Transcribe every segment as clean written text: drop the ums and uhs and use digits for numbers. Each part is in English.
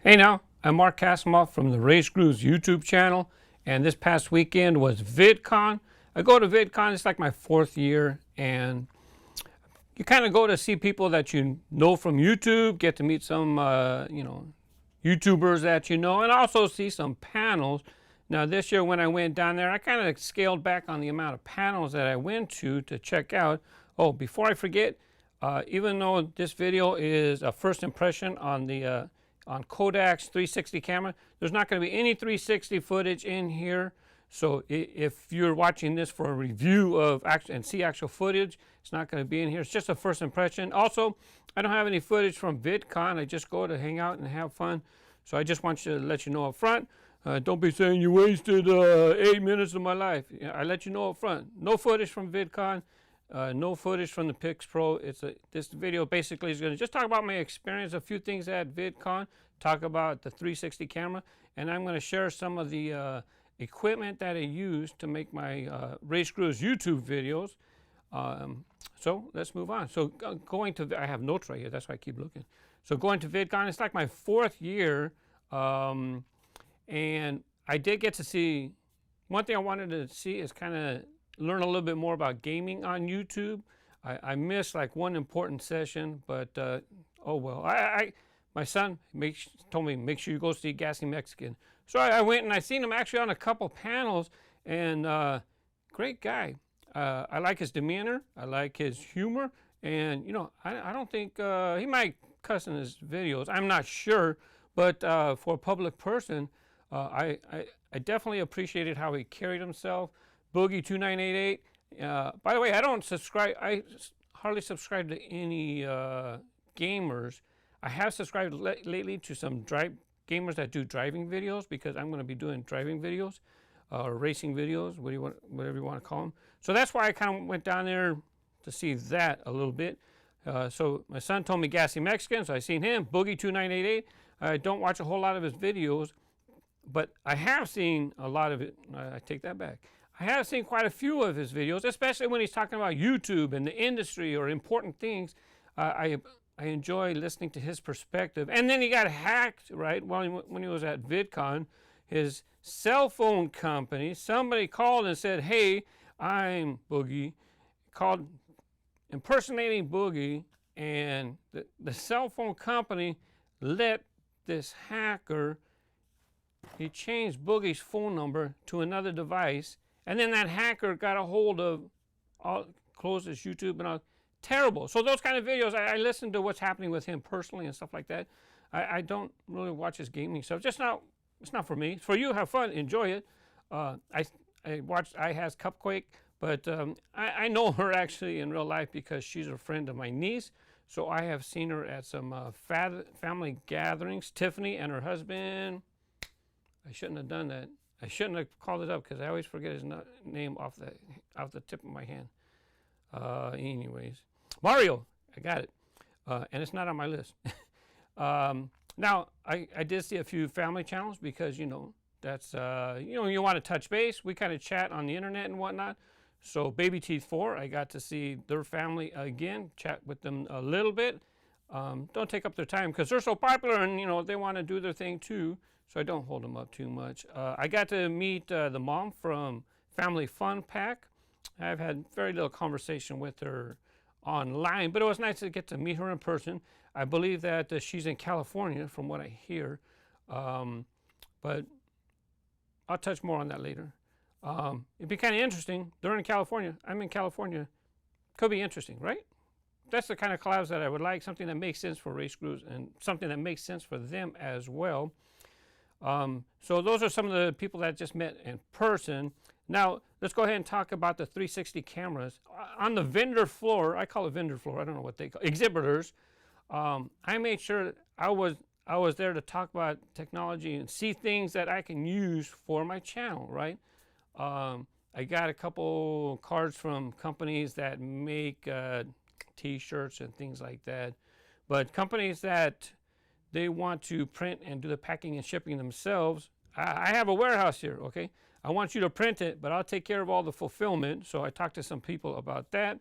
Hey now, I'm Mark Kasimoff from the RaceGrooves YouTube channel, and this past weekend was Vidcon. I go to Vidcon, it's like my 4th year, and you kind of go to see people that you know from YouTube, get to meet some, YouTubers that you know, and also see some panels. Now this year when I went down there, I kind of scaled back on the amount of panels that I went to check out. Oh, before I forget, even though this video is a first impression on the on Kodak's 360 camera, there's not going to be any 360 footage in here. So if you're watching this for a review of and see actual footage, it's not going to be in here. It's just a first impression. Also, I don't have any footage from VidCon. I just go to hang out and have fun. So I just want you to let you know up front. Don't be saying you wasted 8 minutes of my life. I let you know up front. No footage from VidCon. No footage from the Pixpro. This video basically is going to just talk about my experience, a few things at VidCon, talk about the 360 camera, and I'm going to share some of the equipment that I use to make my RaceGrooves YouTube videos. So let's move on. So I have notes right here, that's why I keep looking. So going to VidCon, it's like my 4th year, and I did get to see, one thing I wanted to see is kind of learn a little bit more about gaming on YouTube. I missed like one important session, but oh well. My son told me, make sure you go see Gassy Mexican. So I went and I seen him actually on a couple panels, and great guy. I like his demeanor, I like his humor, and I don't think he might cuss in his videos, I'm not sure, but for a public person, I definitely appreciated how he carried himself. Boogie2988. By the way, I don't subscribe. I hardly subscribe to any gamers. I have subscribed lately to some gamers that do driving videos, because I'm going to be doing driving videos, or racing videos, whatever you want to call them. So that's why I kind of went down there to see that a little bit. So my son told me Gassy Mexican, so I seen him. Boogie2988. I don't watch a whole lot of his videos, but I have seen a lot of it. I take that back. I have seen quite a few of his videos, especially when he's talking about YouTube and the industry or important things. I enjoy listening to his perspective. And then he got hacked, right, when he was at VidCon. His cell phone company, somebody called and said, hey, I'm Boogie, called impersonating Boogie, and the cell phone company let this hacker, he changed Boogie's phone number to another device. And then that hacker got a hold of closed his YouTube and all. Terrible. So those kind of videos, I listen to what's happening with him personally and stuff like that. I don't really watch his gaming stuff. It's not for me. For you, have fun, enjoy it. I watched has Cupquake, but I know her actually in real life because she's a friend of my niece. So I have seen her at some family gatherings. Tiffany and her husband. I shouldn't have done that. I shouldn't have called it up because I always forget his name off the tip of my hand. Anyways, Mario, I got it, and it's not on my list. Now I did see a few family channels because that's you want to touch base. We kind of chat on the internet and whatnot. So Baby Teeth 4, I got to see their family again, chat with them a little bit. Don't take up their time because they're so popular and they want to do their thing too. So I don't hold them up too much. I got to meet the mom from Family Fun Pack. I've had very little conversation with her online, but it was nice to get to meet her in person. I believe that she's in California from what I hear, but I'll touch more on that later. It'd be kind of interesting. They're in California. I'm in California. Could be interesting, right? That's the kind of collabs that I would like, something that makes sense for RaceGrooves and something that makes sense for them as well. So those are some of the people that I just met in person. Now, let's go ahead and talk about the 360 cameras. On the vendor floor, I call it vendor floor, I don't know what they call it, exhibitors, I made sure that I was there to talk about technology and see things that I can use for my channel, right? I got a couple cards from companies that make t-shirts and things like that, but companies that they want to print and do the packing and shipping themselves. I have a warehouse here, okay? I want you to print it, but I'll take care of all the fulfillment. So I talked to some people about that.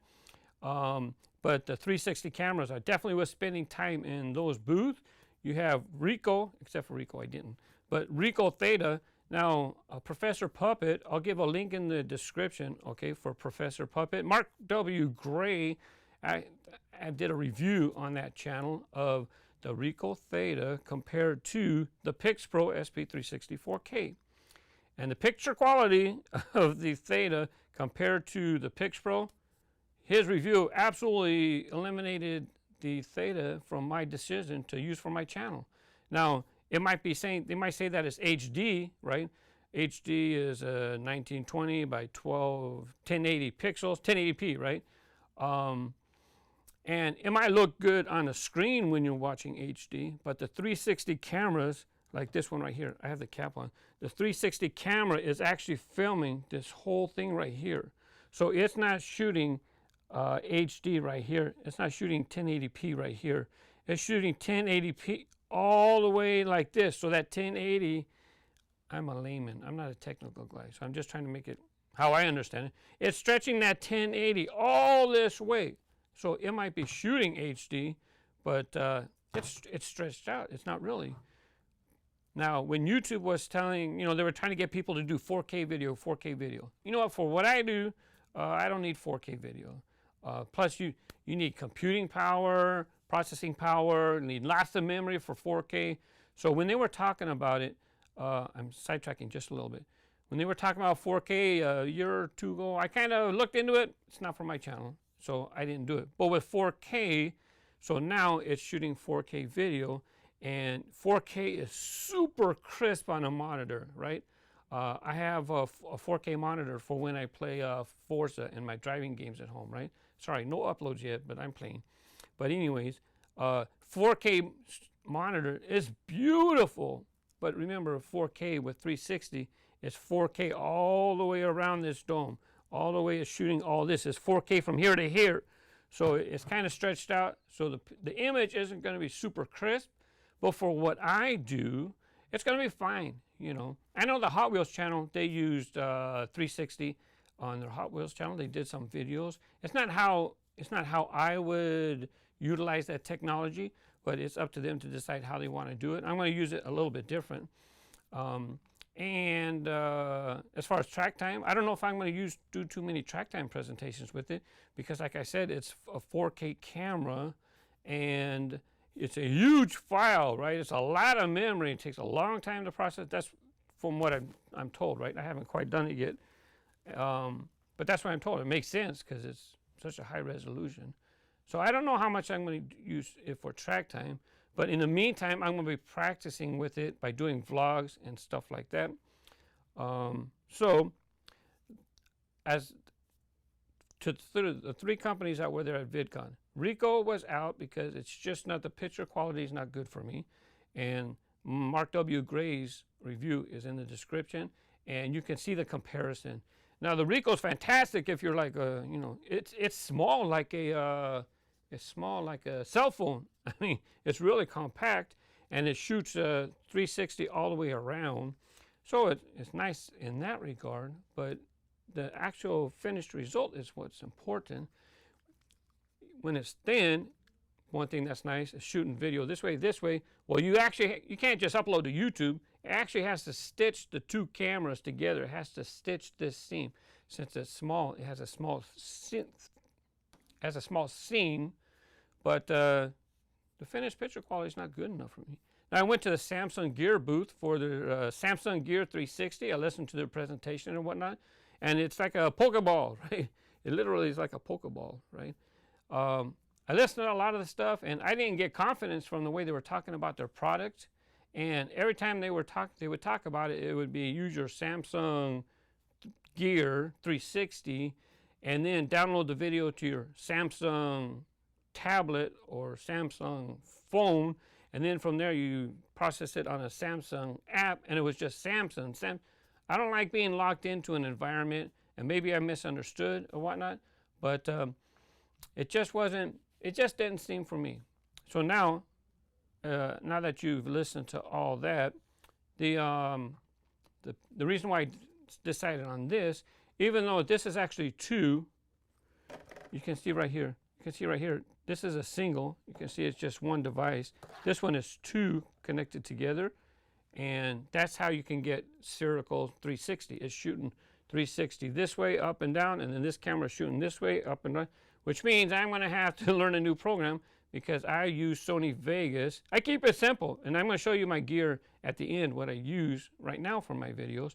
But the 360 cameras, I definitely was spending time in those booths. you have Ricoh, except for Ricoh I didn't, but Ricoh Theta. Now, Professor Puppet, I'll give a link in the description, okay, for Professor Puppet. Mark W. Gray, I did a review on that channel of the Ricoh Theta compared to the Pixpro SP360 4K. And the picture quality of the Theta compared to the Pixpro, his review absolutely eliminated the Theta from my decision to use for my channel. Now, it might be saying, they might say that it's HD, right? HD is 1920 by 1080 pixels, 1080p, right? And it might look good on a screen when you're watching HD, but the 360 cameras, like this one right here, I have the cap on. The 360 camera is actually filming this whole thing right here. So it's not shooting HD right here. It's not shooting 1080p right here. It's shooting 1080p all the way like this. So that 1080, I'm a layman. I'm not a technical guy. So I'm just trying to make it how I understand it. It's stretching that 1080 all this way. So it might be shooting HD, but it's stretched out. It's not really. Now, when YouTube was telling, you know, they were trying to get people to do 4K video, 4K video. You know what, for what I do, I don't need 4K video. Plus, you need computing power, processing power, you need lots of memory for 4K. So when they were talking about it, I'm sidetracking just a little bit. When they were talking about 4K a year or two ago, I kind of looked into it. It's not for my channel, so I didn't do it. But with 4K, so now it's shooting 4K video, and 4K is super crisp on a monitor, right? I have a 4K monitor for when I play Forza in my driving games at home, right? Sorry, no uploads yet, but I'm playing. But anyways, 4K monitor is beautiful. But remember, 4K with 360 is 4K all the way around this dome. All the way is shooting all this. Is 4K from here to here. So it's kind of stretched out. So the image isn't going to be super crisp. But for what I do, it's going to be fine. You know, I know the Hot Wheels channel, they used 360 on their Hot Wheels channel. They did some videos. It's not how I would utilize that technology, but it's up to them to decide how they want to do it. I'm going to use it a little bit different. And as far as track time, I don't know if I'm going to do too many track time presentations with it, because like I said, it's a 4K camera and it's a huge file, right? It's a lot of memory. It takes a long time to process. That's from what I'm told, right? I haven't quite done it yet. But that's what I'm told. It makes sense because it's such a high resolution. So I don't know how much I'm going to use it for track time. But in the meantime, I'm going to be practicing with it by doing vlogs and stuff like that. So as to the three companies that were there at Vidcon, Ricoh was out because it's just not, the picture quality is not good for me. And Mark W. Gray's review is in the description, and you can see the comparison. Now the Ricoh's fantastic if you're like a, you know, it's small like a cell phone. I mean, it's really compact, and it shoots 360 all the way around. So it's nice in that regard, but the actual finished result is what's important. When it's thin, one thing that's nice is shooting video this way. Well, you can't just upload to YouTube. It actually has to stitch the two cameras together. It has to stitch this seam. Since it's small, it has a small seam, but the finished picture quality is not good enough for me. Now, I went to the Samsung Gear booth for the Samsung Gear 360. I listened to their presentation and whatnot, and it's like a Pokeball, right? It literally is like a Pokeball, right? I listened to a lot of the stuff, and I didn't get confidence from the way they were talking about their product. And every time they would talk about it, it would be use your Samsung Gear 360, and then download the video to your Samsung tablet or Samsung phone, and then from there you process it on a Samsung app, and it was just Samsung. I don't like being locked into an environment, and maybe I misunderstood or whatnot, but it just didn't seem for me. So now that you've listened to all that, the reason why I decided on this, even though this is actually two, you can see right here, this is a single. You can see it's just one device. This one is two connected together, and that's how you can get spherical 360. It's shooting 360 this way, up and down, and then this camera is shooting this way, up and down, which means I'm going to have to learn a new program because I use Sony Vegas. I keep it simple, and I'm going to show you my gear at the end, what I use right now for my videos.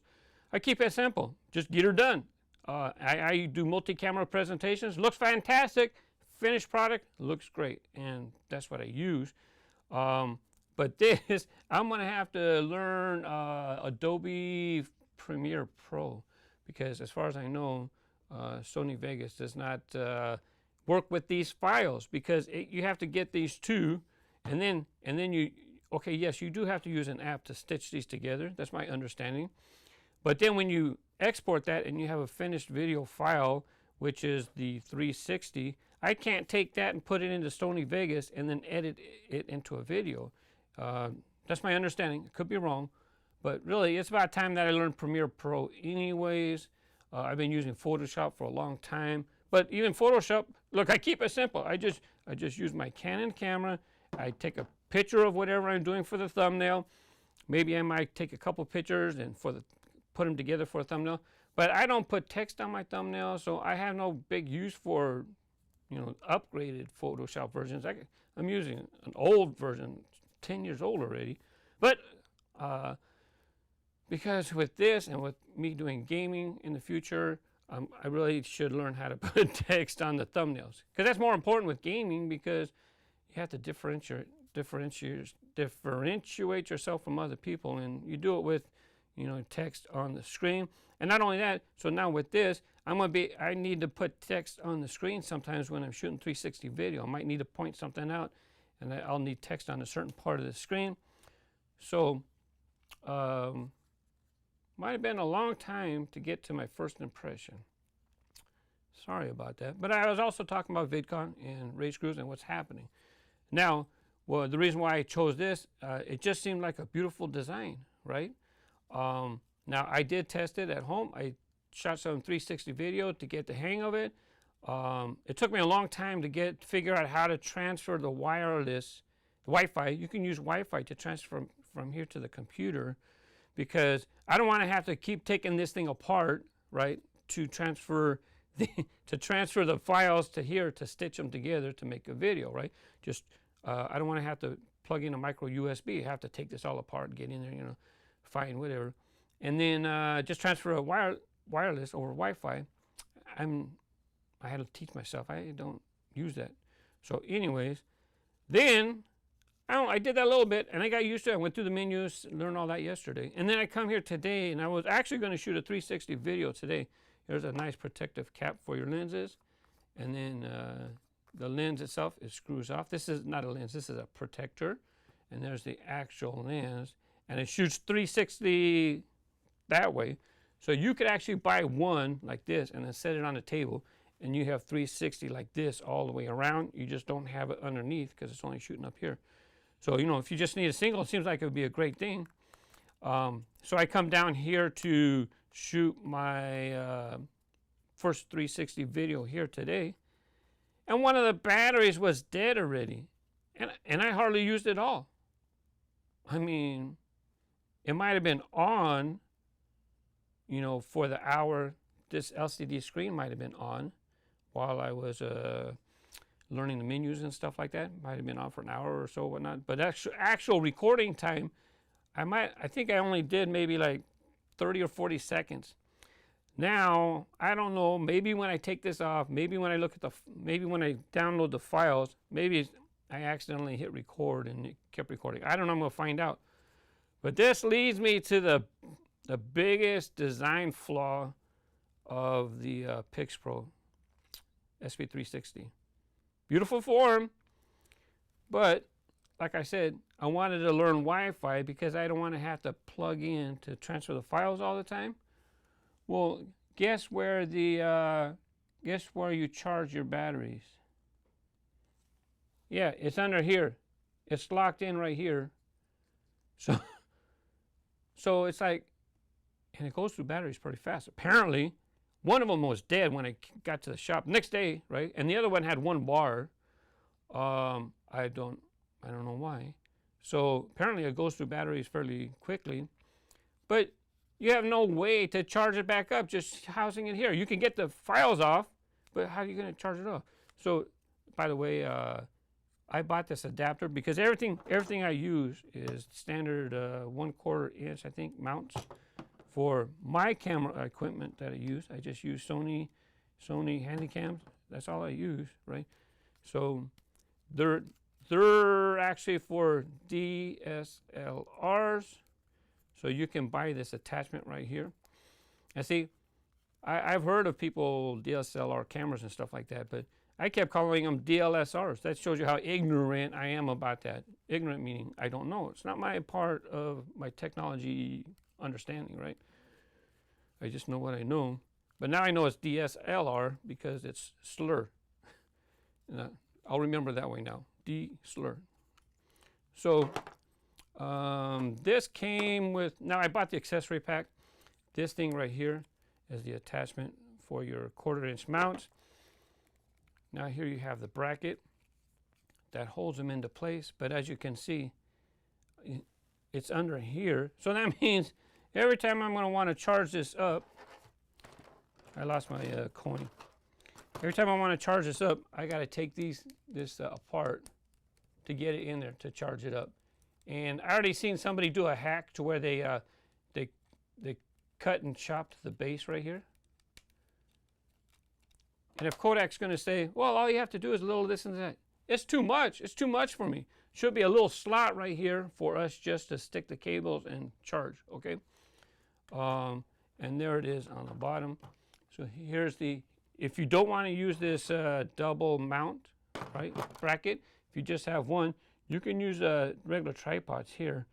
I keep it simple. Just get her done. I do multi-camera presentations. Looks fantastic. Finished product looks great, and that's what I use. But this, I'm going to have to learn Adobe Premiere Pro because as far as I know, Sony Vegas does not work with these files because you have to get these two, and then you, okay, yes, you do have to use an app to stitch these together. That's my understanding. But then when you export that and you have a finished video file, which is the 360, I can't take that and put it into Sony Vegas and then edit it into a video. That's my understanding. It could be wrong, but really it's about time that I learned Premiere Pro anyways. I've been using Photoshop for a long time, but even Photoshop, look, I keep it simple. I just use my Canon camera. I take a picture of whatever I'm doing for the thumbnail. Maybe I might take a couple pictures and put them together for a thumbnail, but I don't put text on my thumbnail, so I have no big use for, you know, upgraded Photoshop versions. I'm using an old version, 10 years old already, but because with this and with me doing gaming in the future, I really should learn how to put text on the thumbnails, because that's more important with gaming, because you have to differentiate yourself from other people, and you do it with, you know, text on the screen. And not only that, so now with this, I need to put text on the screen sometimes when I'm shooting 360 video. I might need to point something out, and I'll need text on a certain part of the screen. So, might have been a long time to get to my first impression. Sorry about that. But I was also talking about Vidcon and RaceGrooves and what's happening. Now, well, the reason why I chose this, it just seemed like a beautiful design, right? Now I did test it at home. I shot some 360 video to get the hang of it. It took me a long time to figure out how to transfer the wireless Wi-Fi. You can use Wi-Fi to transfer from here to the computer, because I don't want to have to keep taking this thing apart, right, to transfer the files to here to stitch them together to make a video, right? Just I don't want to have to plug in a micro USB. I have to take this all apart, get in there, you know, find whatever, and then just transfer a wireless over Wi-Fi. I had to teach myself. I don't use that. So anyways, then I did that a little bit, and I got used to it. I went through the menus, learned all that yesterday, and then I come here today, and I was actually going to shoot a 360 video today. There's a nice protective cap for your lenses, and then the lens itself screws off. This is not a lens. This is a protector, and there's the actual lens. And it shoots 360 that way. So you could actually buy one like this and then set it on the table, and you have 360 like this all the way around. You just don't have it underneath because it's only shooting up here. So, you know, if you just need a single, it seems like it would be a great thing. So I come down here to shoot my first 360 video here today, and one of the batteries was dead already, and I hardly used it all. I mean, it might have been on, you know, for the hour. This LCD screen might have been on while I was learning the menus and stuff like that. Might have been on for an hour or so, whatnot. But actual recording time, I think I only did maybe like 30 or 40 seconds. Now, I don't know, maybe when I take this off, maybe when I maybe when I download the files, maybe I accidentally hit record and it kept recording. I don't know, I'm gonna find out. But this leads me to the biggest design flaw of the Pixpro SP360. Beautiful form, but like I said, I wanted to learn Wi-Fi because I don't want to have to plug in to transfer the files all the time. Well, guess where you charge your batteries? Yeah, it's under here. It's locked in right here. So it's like, and it goes through batteries pretty fast. Apparently, one of them was dead when I got to the shop next day, right? And the other one had one bar. I don't know why. So apparently it goes through batteries fairly quickly, but you have no way to charge it back up just housing it here. You can get the files off, but how are you going to charge it off? So, by the way, I bought this adapter because everything I use is standard 1/4 inch, I think, mounts for my camera equipment that I use. I just use Sony Handycams. That's all I use, right? So they're actually for DSLRs. So you can buy this attachment right here. And see, I've heard of people DSLR cameras and stuff like that, but I kept calling them DLSRs. That shows you how ignorant I am about that. Ignorant meaning I don't know. It's not my part of my technology understanding, right? I just know what I know. But now I know it's DSLR because it's slur. I'll remember that way now. D-slur. So this came with, now I bought the accessory pack. This thing right here is the attachment for your 1/4 inch mount. Now here you have the bracket that holds them into place, but as you can see, it's under here. So that means every time I'm going to want to charge this up, I lost my coin. Every time I want to charge this up, I got to take this apart to get it in there to charge it up. And I already seen somebody do a hack to where they cut and chopped the base right here. And if Kodak's going to say, well, all you have to do is a little this and that, it's too much. It's too much for me. Should be a little slot right here for us just to stick the cables and charge, okay? And there it is on the bottom. So here's the, if you don't want to use this double mount, right, bracket, if you just have one, you can use regular tripods here.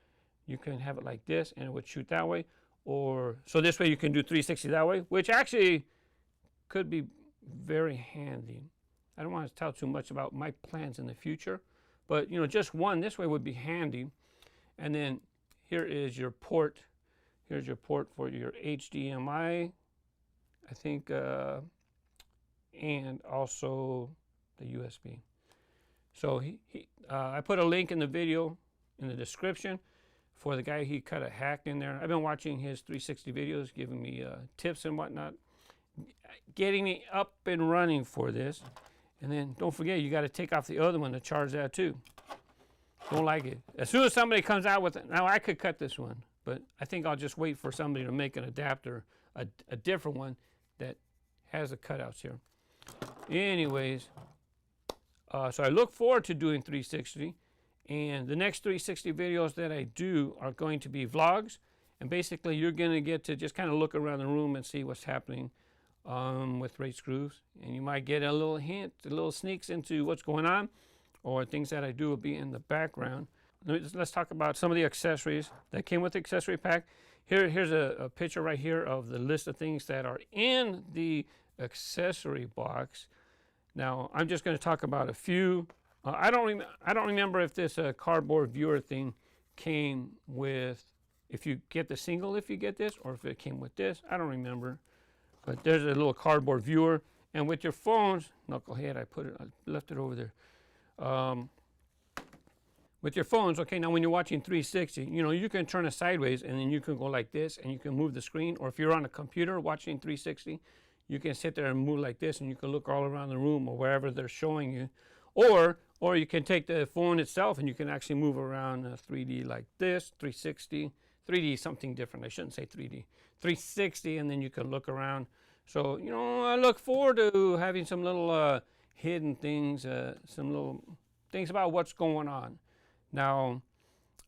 You can have it like this and it would shoot that way. Or, so this way you can do 360 that way, which actually could be very handy. I don't want to tell too much about my plans in the future, but you know, just one this way would be handy. And then here is your port. Here's your port for your HDMI, I think, and also the USB. So I put a link in the video in the description for the guy. He cut a hack in there. I've been watching his 360 videos, giving me tips and whatnot, getting me up and running for this. And then don't forget, you got to take off the other one to charge that too. Don't like it. As soon as somebody comes out with it, now I could cut this one, but I think I'll just wait for somebody to make an adapter, a different one that has the cutouts here. Anyways, so I look forward to doing 360, and the next 360 videos that I do are going to be vlogs, and basically you're going to get to just kind of look around the room and see what's happening with RaceGrooves, and you might get a little hint, a little sneaks into what's going on, or things that I do will be in the background. Let's talk about some of the accessories that came with the accessory pack. Here's a picture right here of the list of things that are in the accessory box. Now I'm just going to talk about a few. I don't remember if this cardboard viewer thing came with, if you get the single, if you get this, or if it came with this. I don't remember. But there's a little cardboard viewer, and with your phones, knucklehead, I left it over there. With your phones, okay, now when you're watching 360, you know, you can turn it sideways and then you can go like this and you can move the screen. Or if you're on a computer watching 360, you can sit there and move like this and you can look all around the room or wherever they're showing you. Or you can take the phone itself and you can actually move around 3D like this, 360. 3D is something different. I shouldn't say 3D. 360, and then you can look around. So, you know, I look forward to having some little hidden things, some little things about what's going on. Now,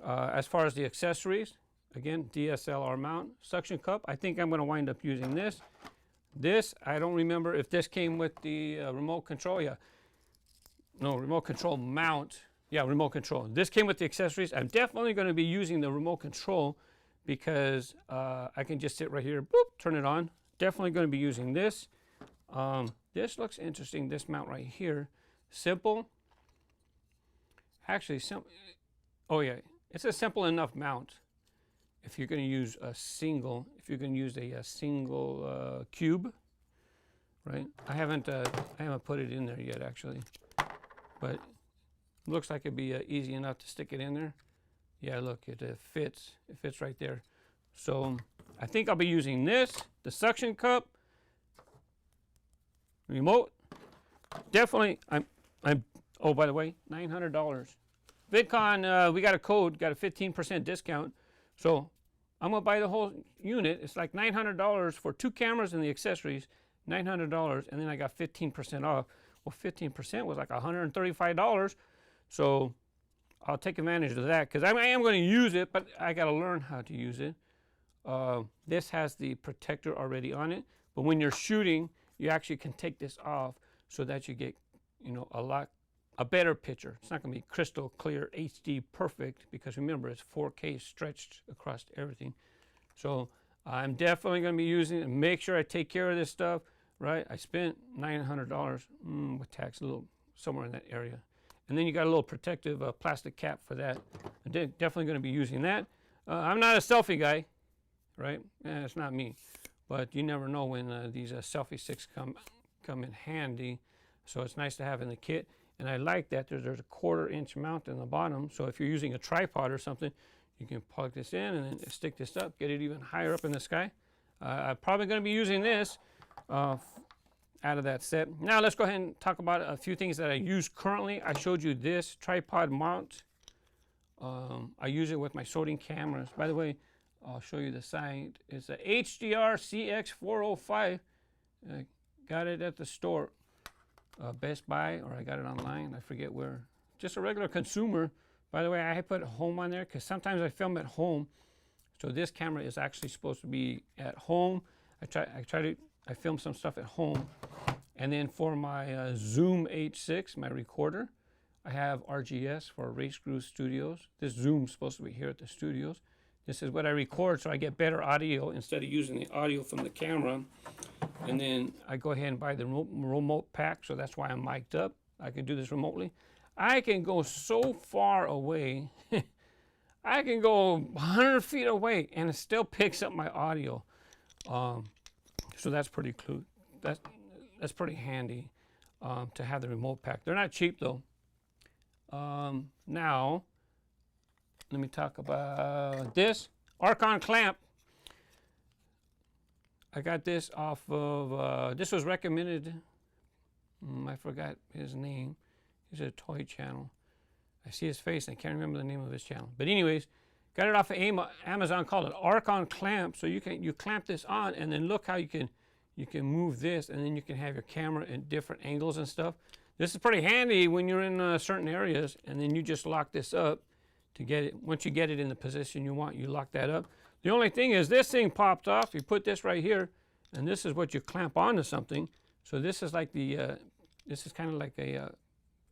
as far as the accessories, again, DSLR mount, suction cup. I think I'm going to wind up using this. This, I don't remember if this came with the remote control. Yeah. No, remote control mount. Yeah, remote control. This came with the accessories. I'm definitely going to be using the remote control because I can just sit right here, boop, turn it on. Definitely going to be using this. This looks interesting, this mount right here. Simple. Actually, oh yeah, it's a simple enough mount. If you're going to use a single, a single cube, right? I haven't put it in there yet, actually. But looks like it'd be easy enough to stick it in there. Yeah, look, it fits. It fits right there. So I think I'll be using this, the suction cup, remote. Definitely, oh, by the way, $900. Vidcon, we got a code, got a 15% discount. So I'm gonna buy the whole unit. It's like $900 for 2 cameras and the accessories, $900, and then I got 15% off. Well, 15% was like $135. So I'll take advantage of that because I am going to use it, but I got to learn how to use it. This has the protector already on it, but when you're shooting, you actually can take this off so that you get, you know, a better picture. It's not going to be crystal clear HD perfect because remember it's 4K stretched across everything. So I'm definitely going to be using it. Make sure I take care of this stuff, right? I spent $900 with tax, a little somewhere in that area. And then you got a little protective plastic cap for that. I'm definitely going to be using that. I'm not a selfie guy, right? It's not me. But you never know when these selfie sticks come in handy. So it's nice to have in the kit. And I like that there's a 1/4-inch mount in the bottom. So if you're using a tripod or something, you can plug this in and then stick this up, get it even higher up in the sky. I'm probably going to be using this out of that set. Now let's go ahead and talk about a few things that I use currently. I showed you this tripod mount. I use it with my Sony cameras. By the way, I'll show you the side. It's a HDR CX405. Got it at the store, Best Buy, or I got it online. I forget where. Just a regular consumer. By the way, I put home on there because sometimes I film at home. So this camera is actually supposed to be at home. I film some stuff at home. And then for my Zoom H6, my recorder, I have RGS for RaceGrooves Studios. This Zoom's supposed to be here at the studios. This is what I record so I get better audio instead of using the audio from the camera. And then I go ahead and buy the remote pack, so that's why I'm mic'd up. I can do this remotely. I can go so far away. I can go 100 feet away and it still picks up my audio. So that's pretty cool. That's pretty handy to have the remote pack. They're not cheap though. Now, let me talk about this Arkon Clamp. I got this off of, this was recommended, I forgot his name. He's a toy channel. I see his face and I can't remember the name of his channel. But anyways, got it off of Amazon, called it Arkon Clamp. So you clamp this on and then look how you can move this and then you can have your camera in different angles and stuff. This is pretty handy when you're in certain areas, and then you just lock this up to get it. Once you get it in the position you want, you lock that up. The only thing is this thing popped off. You put this right here, and this is what you clamp onto something. So this is like the, this is kind of like a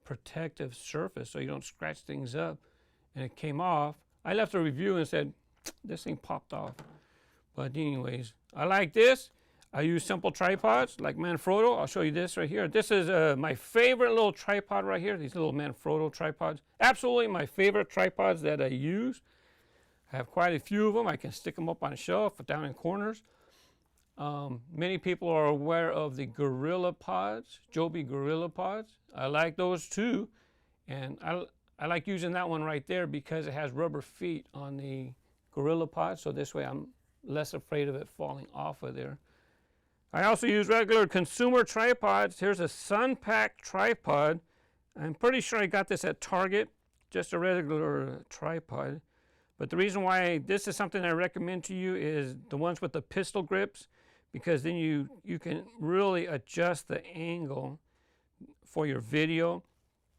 protective surface so you don't scratch things up. And it came off. I left a review and said, this thing popped off. But anyways, I like this. I use simple tripods like Manfrotto. I'll show you this right here. This is my favorite little tripod right here. These little Manfrotto tripods. Absolutely my favorite tripods that I use. I have quite a few of them. I can stick them up on a shelf or down in corners. Many people are aware of the GorillaPods, Joby GorillaPods. I like those too. And I like using that one right there because it has rubber feet on the GorillaPod. So this way I'm less afraid of it falling off of there. I also use regular consumer tripods. Here's a Sunpak tripod. I'm pretty sure I got this at Target, just a regular tripod. But the reason why this is something I recommend to you is the ones with the pistol grips, because then you can really adjust the angle for your video,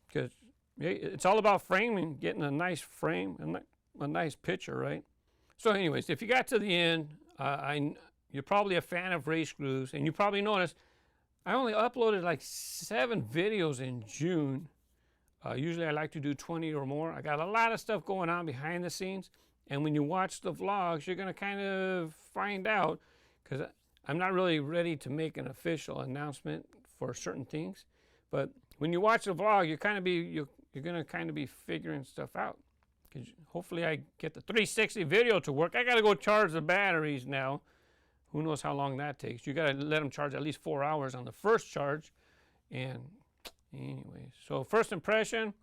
because it's all about framing, getting a nice frame, a nice picture, right? So anyways, if you got to the end, you're probably a fan of RaceGrooves, and you probably noticed I only uploaded like 7 videos in June. Usually I like to do 20 or more. I got a lot of stuff going on behind the scenes, and when you watch the vlogs, you're going to kind of find out, because I'm not really ready to make an official announcement for certain things. But when you watch the vlog, you're going to kind of be figuring stuff out. Because hopefully I get the 360 video to work. I got to go charge the batteries now. Who knows how long that takes? You got to let them charge at least 4 hours on the first charge. And anyways, so first impression,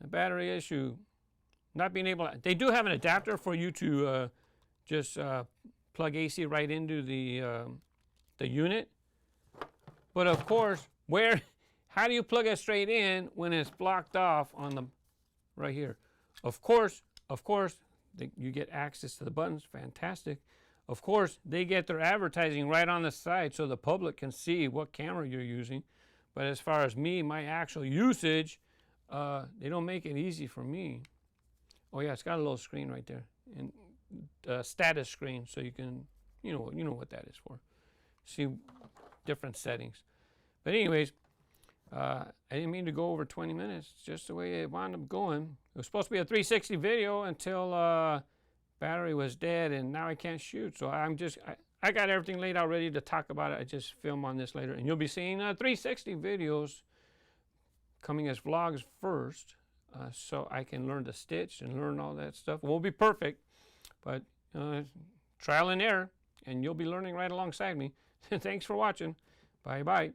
a battery issue. Not being able to, they do have an adapter for you to just plug AC right into the unit. But of course, how do you plug it straight in when it's blocked off on the, right here? Of course, you get access to the buttons, fantastic. Of course, they get their advertising right on the side so the public can see what camera you're using. But as far as me, my actual usage, they don't make it easy for me. Oh yeah, it's got a little screen right there, and status screen, so you can, you know what that is for. See different settings. But anyways, I didn't mean to go over 20 minutes. Just the way it wound up going. It was supposed to be a 360 video until battery was dead, and now I can't shoot. So I got everything laid out ready to talk about it. I just film on this later, and you'll be seeing 360 videos coming as vlogs first, so I can learn to stitch and learn all that stuff. It won't be perfect, but trial and error, and you'll be learning right alongside me. Thanks for watching. Bye bye.